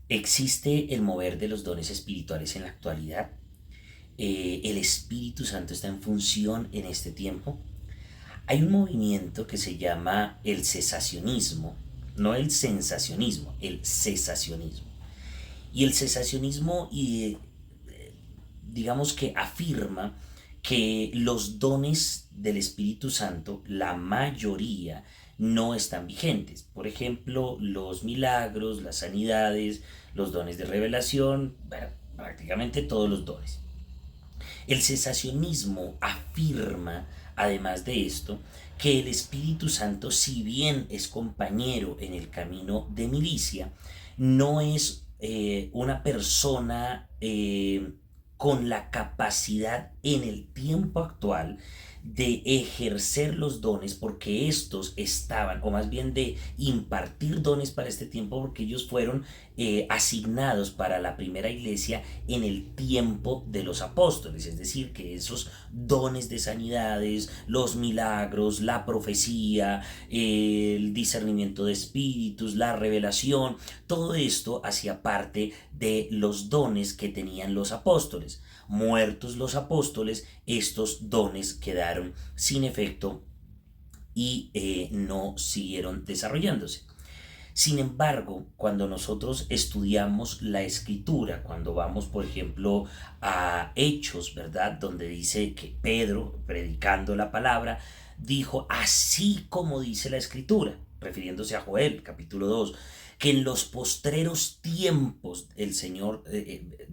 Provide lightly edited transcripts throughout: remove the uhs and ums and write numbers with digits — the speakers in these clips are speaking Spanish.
¿Existe el mover de los dones espirituales en la actualidad? ¿El Espíritu Santo está en función en este tiempo? Hay un movimiento que se llama el cesacionismo, no el sensacionismo, el cesacionismo. Y el cesacionismo, digamos que afirma que los dones del Espíritu Santo, la mayoría, no están vigentes. Por ejemplo, los milagros, las sanidades, los dones de revelación, bueno, prácticamente todos los dones. El cesacionismo afirma, además de esto, que el Espíritu Santo, si bien es compañero en el camino de milicia, no es una persona con la capacidad en el tiempo actual de ejercer los dones, porque estos estaban, o más bien de impartir dones para este tiempo, porque ellos fueron asignados para la primera iglesia en el tiempo de los apóstoles. Es decir, que esos dones de sanidades, los milagros, la profecía, el discernimiento de espíritus, la revelación, todo esto hacía parte de los dones que tenían los apóstoles. Muertos los apóstoles, estos dones quedaron sin efecto y no siguieron desarrollándose. Sin embargo, cuando nosotros estudiamos la escritura, cuando vamos, por ejemplo, a Hechos, ¿verdad? Donde dice que Pedro, predicando la palabra, dijo, así como dice la escritura, refiriéndose a Joel, capítulo 2, que en los postreros tiempos el Señor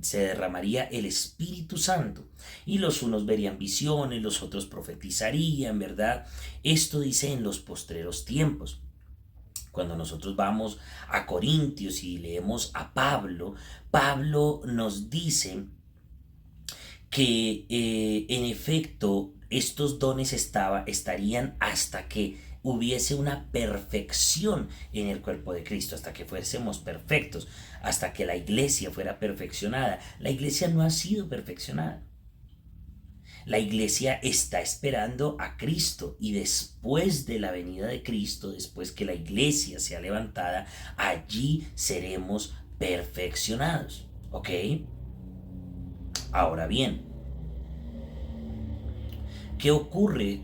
se derramaría el Espíritu Santo y los unos verían visiones, los otros profetizarían, ¿verdad? Esto dice en los postreros tiempos. Cuando nosotros vamos a Corintios y leemos a Pablo, Pablo nos dice que en efecto estos dones estarían hasta que hubiese una perfección en el cuerpo de Cristo, hasta que fuésemos perfectos, hasta que la iglesia fuera perfeccionada. La iglesia no ha sido perfeccionada. La iglesia está esperando a Cristo y después de la venida de Cristo, después que la iglesia sea levantada, allí seremos perfeccionados. ¿Ok? Ahora bien, ¿qué ocurre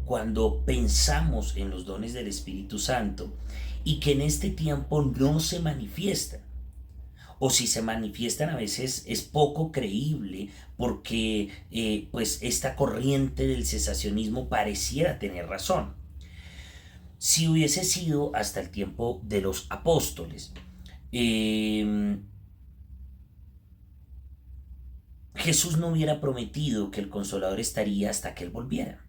cuando pensamos en los dones del Espíritu Santo y que en este tiempo no se manifiestan? O si se manifiestan a veces es poco creíble porque pues esta corriente del cesacionismo pareciera tener razón. Si hubiese sido hasta el tiempo de los apóstoles, eh, Jesús no hubiera prometido que el consolador estaría hasta que él volviera.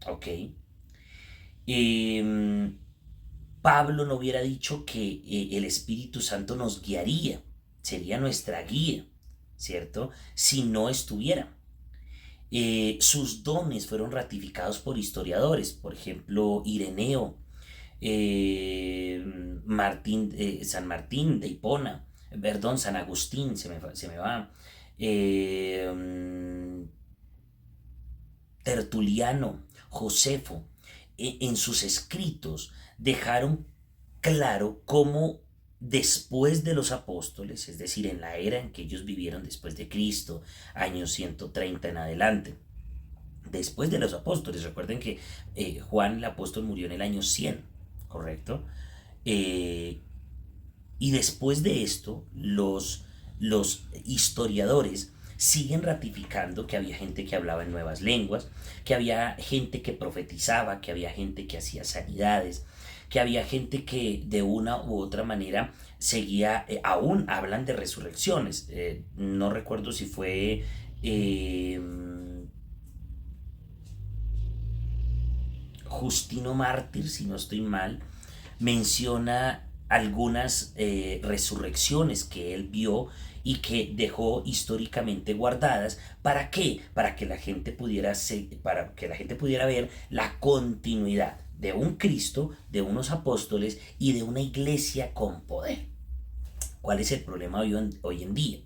¿Ok? Eh, Pablo no hubiera dicho que el Espíritu Santo nos guiaría, sería nuestra guía, ¿cierto? Si no estuviera. Sus dones fueron ratificados por historiadores, por ejemplo, Ireneo, eh, San Martín de Hipona, perdón, San Agustín, se me va, eh, Tertuliano, Josefo, en sus escritos dejaron claro cómo después de los apóstoles, es decir, en la era en que ellos vivieron después de Cristo, años 130 en adelante, después de los apóstoles, recuerden que Juan el apóstol murió en el año 100, ¿correcto? Eh, y después de esto, los historiadores siguen ratificando que había gente que hablaba en nuevas lenguas, que había gente que profetizaba, que había gente que hacía sanidades, que había gente que de una u otra manera seguía, aún hablan de resurrecciones. No recuerdo si fue eh, Justino Mártir, si no estoy mal, menciona algunas resurrecciones que él vio y que dejó históricamente guardadas. ¿Para qué? Para que la gente pudiera ver la continuidad de un Cristo, de unos apóstoles y de una iglesia con poder. ¿Cuál es el problema hoy en día?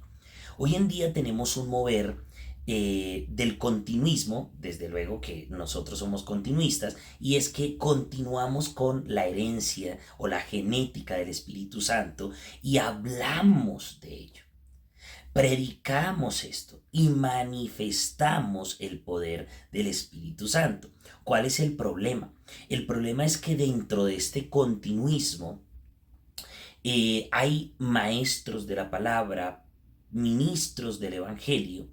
Hoy en día tenemos un mover del continuismo, desde luego que nosotros somos continuistas, y es que continuamos con la herencia o la genética del Espíritu Santo y hablamos de ello. Predicamos esto y manifestamos el poder del Espíritu Santo. ¿Cuál es el problema? El problema es que dentro de este continuismo hay maestros de la palabra, ministros del Evangelio,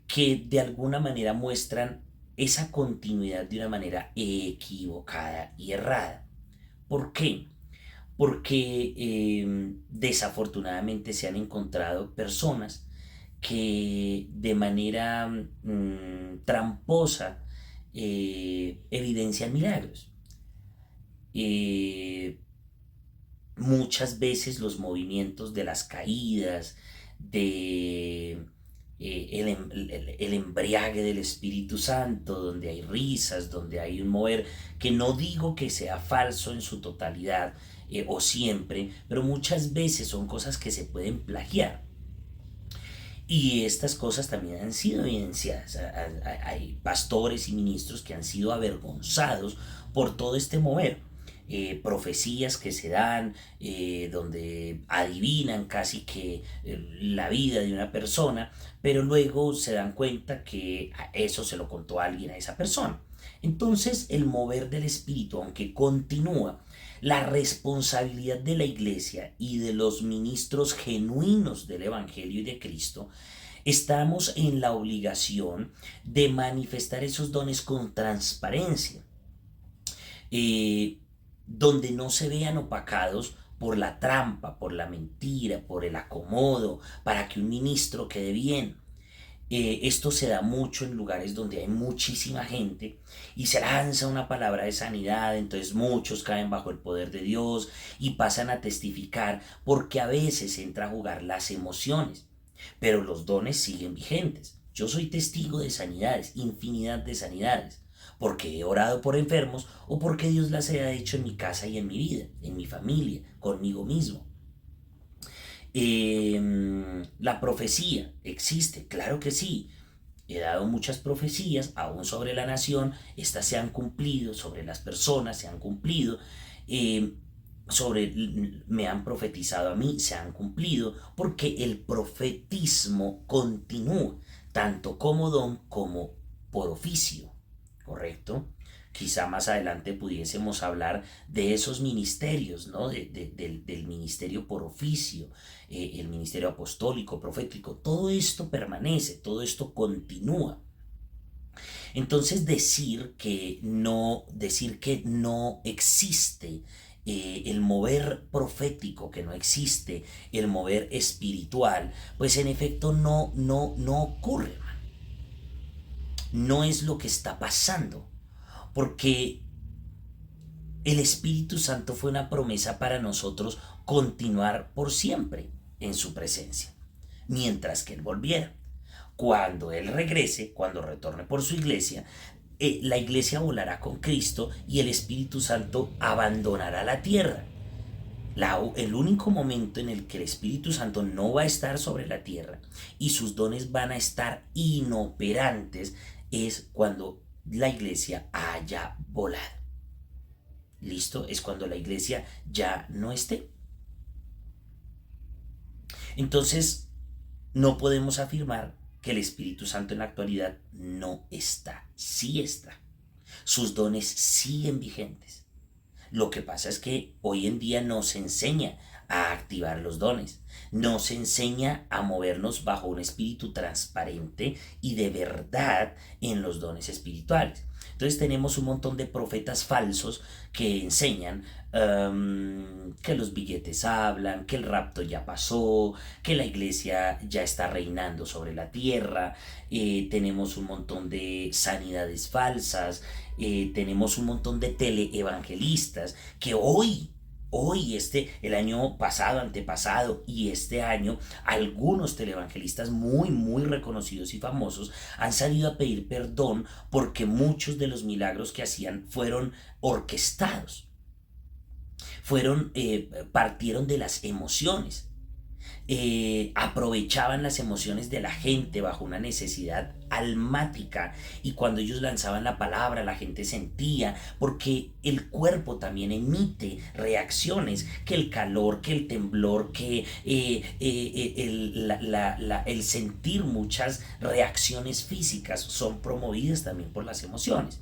que de alguna manera muestran esa continuidad de una manera equivocada y errada. ¿Por qué? Porque desafortunadamente se han encontrado personas que de manera tramposa evidencian milagros. Eh, Muchas veces los movimientos de las caídas, de el embriague del Espíritu Santo, donde hay risas, donde hay un mover, que no digo que sea falso en su totalidad o siempre, pero muchas veces son cosas que se pueden plagiar. Y estas cosas también han sido evidenciadas. Hay pastores y ministros que han sido avergonzados por todo este mover. Profecías que se dan, donde adivinan casi que la vida de una persona, pero luego se dan cuenta que eso se lo contó alguien a esa persona. Entonces el mover del Espíritu, aunque continúa, la responsabilidad de la iglesia y de los ministros genuinos del Evangelio y de Cristo, estamos en la obligación de manifestar esos dones con transparencia, eh, donde no se vean opacados por la trampa, por la mentira, por el acomodo, para que un ministro quede bien. Esto se da mucho en lugares donde hay muchísima gente y se lanza una palabra de sanidad, entonces muchos caen bajo el poder de Dios y pasan a testificar porque a veces entra a jugar las emociones, pero los dones siguen vigentes. Yo soy testigo de sanidades, infinidad de sanidades, porque he orado por enfermos o porque Dios las ha hecho en mi casa y en mi vida, en mi familia, conmigo mismo. La profecía existe, claro que sí. He dado muchas profecías, aún sobre la nación, estas se han cumplido, sobre las personas se han cumplido, eh, sobre me han profetizado a mí, se han cumplido, porque el profetismo continúa, tanto como don como por oficio, ¿correcto? Quizá más adelante pudiésemos hablar de esos ministerios, ¿no? Del ministerio por oficio, el ministerio apostólico, profético, todo esto permanece, todo esto continúa. Entonces decir que no existe el mover profético, que no existe el mover espiritual, pues en efecto no ocurre, no es lo que está pasando, porque el Espíritu Santo fue una promesa para nosotros continuar por siempre en su presencia, mientras que Él volviera. Cuando Él regrese, cuando retorne por su iglesia, la iglesia volará con Cristo y el Espíritu Santo abandonará la tierra. El único momento en el que el Espíritu Santo no va a estar sobre la tierra y sus dones van a estar inoperantes es cuando la iglesia haya volado. ¿Listo? Es cuando la iglesia ya no esté. Entonces, no podemos afirmar que el Espíritu Santo en la actualidad no está. Sí está. Sus dones siguen vigentes. Lo que pasa es que hoy en día no se enseña a activar los dones. No se enseña a movernos bajo un espíritu transparente y de verdad en los dones espirituales. Entonces tenemos un montón de profetas falsos que enseñan que los billetes hablan, que el rapto ya pasó, que la iglesia ya está reinando sobre la tierra. Tenemos un montón de sanidades falsas, tenemos un montón de teleevangelistas que el año pasado, antepasado y este año, algunos televangelistas muy reconocidos y famosos han salido a pedir perdón porque muchos de los milagros que hacían fueron orquestados, partieron de las emociones. aprovechaban las emociones de la gente bajo una necesidad almática, y cuando ellos lanzaban la palabra la gente sentía, porque el cuerpo también emite reacciones, que el calor, que el temblor, que el sentir muchas reacciones físicas son promovidas también por las emociones.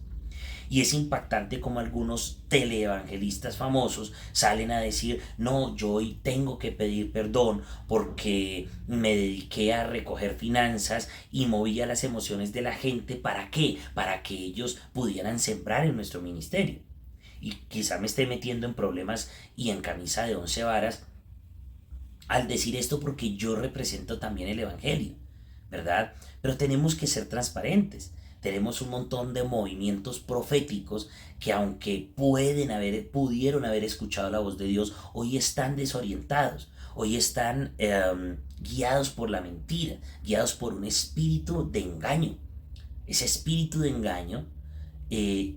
Y es impactante como algunos teleevangelistas famosos salen a decir, no, yo hoy tengo que pedir perdón porque me dediqué a recoger finanzas y movía las emociones de la gente. ¿Para qué? Para que ellos pudieran sembrar en nuestro ministerio. Y quizá me esté metiendo en problemas y en camisa de 11 varas al decir esto, porque yo represento también el Evangelio, ¿verdad? Pero tenemos que ser transparentes. Tenemos un montón de movimientos proféticos que, aunque pudieron haber escuchado la voz de Dios, hoy están desorientados, hoy están guiados por la mentira, guiados por un espíritu de engaño. Ese espíritu de engaño, que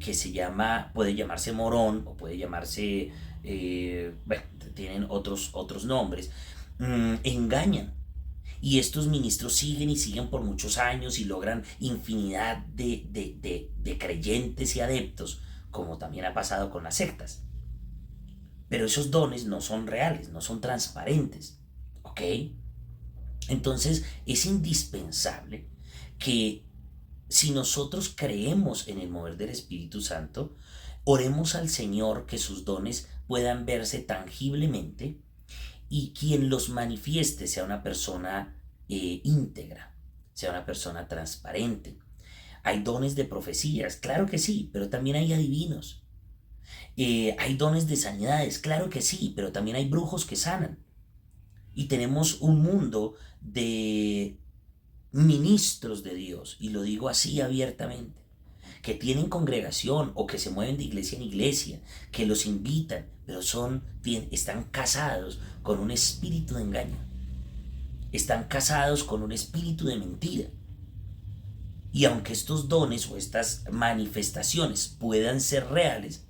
puede llamarse morón o puede llamarse, bueno, tienen otros nombres, engañan. Y estos ministros siguen y siguen por muchos años y logran infinidad de creyentes y adeptos, como también ha pasado con las sectas. Pero esos dones no son reales, no son transparentes. ¿Ok? Entonces es indispensable que, si nosotros creemos en el mover del Espíritu Santo, oremos al Señor que sus dones puedan verse tangiblemente, y quien los manifieste sea una persona íntegra, sea una persona transparente. Hay dones de profecías, claro que sí, pero también hay adivinos. Hay dones de sanidades, claro que sí, pero también hay brujos que sanan. Y tenemos un mundo de ministros de Dios, y lo digo así abiertamente, que tienen congregación o que se mueven de iglesia en iglesia, que los invitan, pero están casados con un espíritu de engaño, están casados con un espíritu de mentira. Y aunque estos dones o estas manifestaciones puedan ser reales,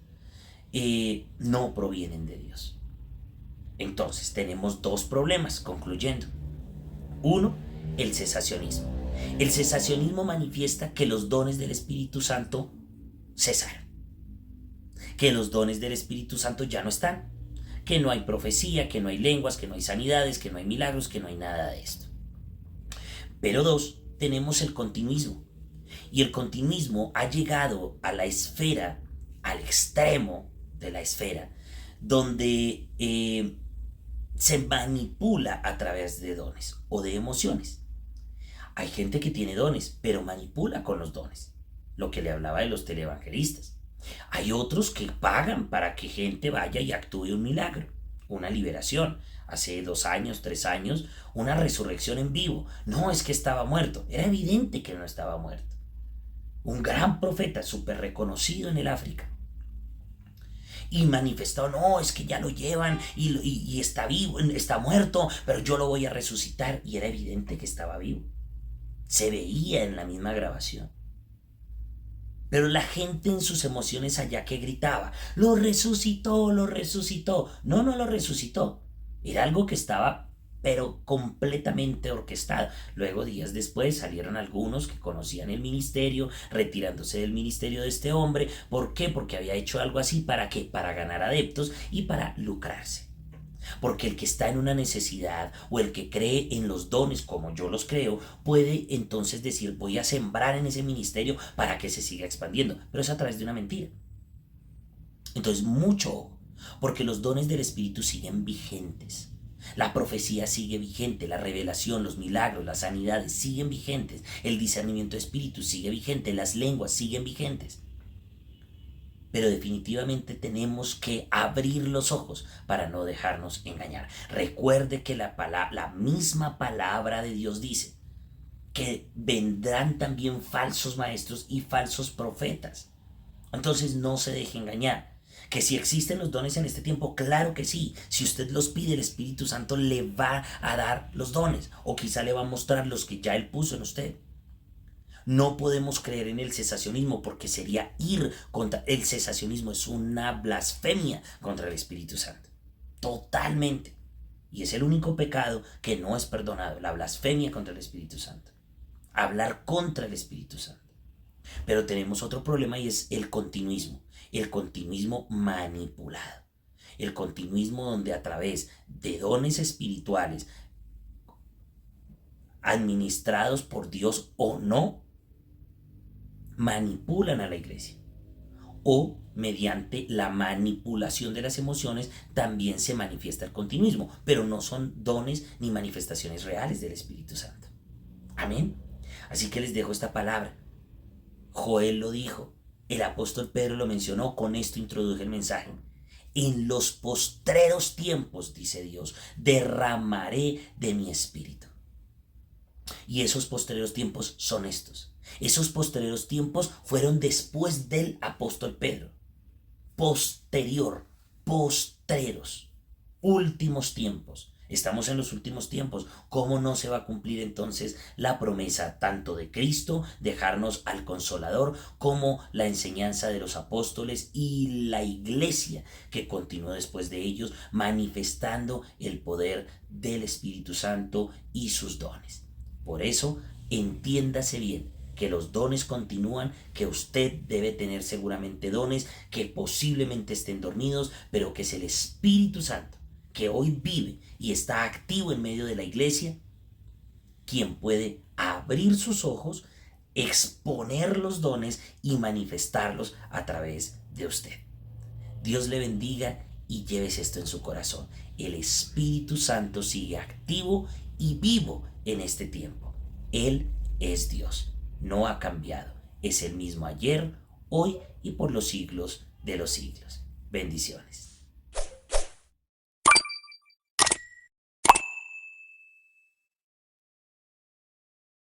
no provienen de Dios. Entonces tenemos dos problemas, concluyendo. Uno, el cesacionismo. El cesacionismo manifiesta que los dones del Espíritu Santo cesaron, que los dones del Espíritu Santo ya no están, que no hay profecía, que no hay lenguas, que no hay sanidades, que no hay milagros, que no hay nada de esto. Pero dos, tenemos el continuismo. Y el continuismo ha llegado a la esfera, al extremo de la esfera, donde se manipula a través de dones o de emociones. Hay gente que tiene dones, pero manipula con los dones, lo que le hablaba de los televangelistas. Hay otros que pagan para que gente vaya y actúe un milagro, una liberación. Hace 2 años, 3 años, una resurrección en vivo. No es que estaba muerto, era evidente que no estaba muerto. Un gran profeta, súper reconocido en el África. Y manifestó, no, es que ya lo llevan y está vivo, está muerto, pero yo lo voy a resucitar. Y era evidente que estaba vivo. Se veía en la misma grabación. Pero la gente en sus emociones allá que gritaba, lo resucitó, lo resucitó. No, no lo resucitó. Era algo que estaba, pero completamente orquestado. Luego, días después, salieron algunos que conocían el ministerio, retirándose del ministerio de este hombre. ¿Por qué? Porque había hecho algo así. ¿Para qué? Para ganar adeptos y para lucrarse. Porque el que está en una necesidad o el que cree en los dones como yo los creo, puede entonces decir, voy a sembrar en ese ministerio para que se siga expandiendo. Pero es a través de una mentira. Entonces, mucho ojo, porque los dones del Espíritu siguen vigentes. La profecía sigue vigente, la revelación, los milagros, las sanidades siguen vigentes, el discernimiento de espíritu sigue vigente, las lenguas siguen vigentes. Pero definitivamente tenemos que abrir los ojos para no dejarnos engañar. Recuerde que la misma palabra de Dios dice que vendrán también falsos maestros y falsos profetas. Entonces no se deje engañar. Que si existen los dones en este tiempo, claro que sí. Si usted los pide, el Espíritu Santo le va a dar los dones, o quizá le va a mostrar los que ya Él puso en usted. No podemos creer en el cesacionismo, porque sería ir contra el cesacionismo. Es una blasfemia contra el Espíritu Santo. Totalmente. Y es el único pecado que no es perdonado, la blasfemia contra el Espíritu Santo. Hablar contra el Espíritu Santo. Pero tenemos otro problema y es el continuismo manipulado, el continuismo donde a través de dones espirituales administrados por Dios o no, manipulan a la iglesia. O mediante la manipulación de las emociones también se manifiesta el continuismo, pero no son dones ni manifestaciones reales del Espíritu Santo. Amén. Así que les dejo esta palabra. Joel lo dijo, el apóstol Pedro lo mencionó, con esto introduje el mensaje. En los postreros tiempos, dice Dios, derramaré de mi espíritu. Y esos postreros tiempos son estos. Esos postreros tiempos fueron después del apóstol Pedro. Posterior, postreros, últimos tiempos. Estamos en los últimos tiempos. ¿Cómo no se va a cumplir entonces la promesa tanto de Cristo, dejarnos al Consolador, como la enseñanza de los apóstoles y la iglesia que continuó después de ellos, manifestando el poder del Espíritu Santo y sus dones? Por eso, entiéndase bien que los dones continúan, que usted debe tener seguramente dones que posiblemente estén dormidos, pero que es el Espíritu Santo que hoy vive y está activo en medio de la iglesia, quien puede abrir sus ojos, exponer los dones y manifestarlos a través de usted. Dios le bendiga y llévese esto en su corazón. El Espíritu Santo sigue activo y vivo en este tiempo. Él es Dios, no ha cambiado. Es el mismo ayer, hoy y por los siglos de los siglos. Bendiciones.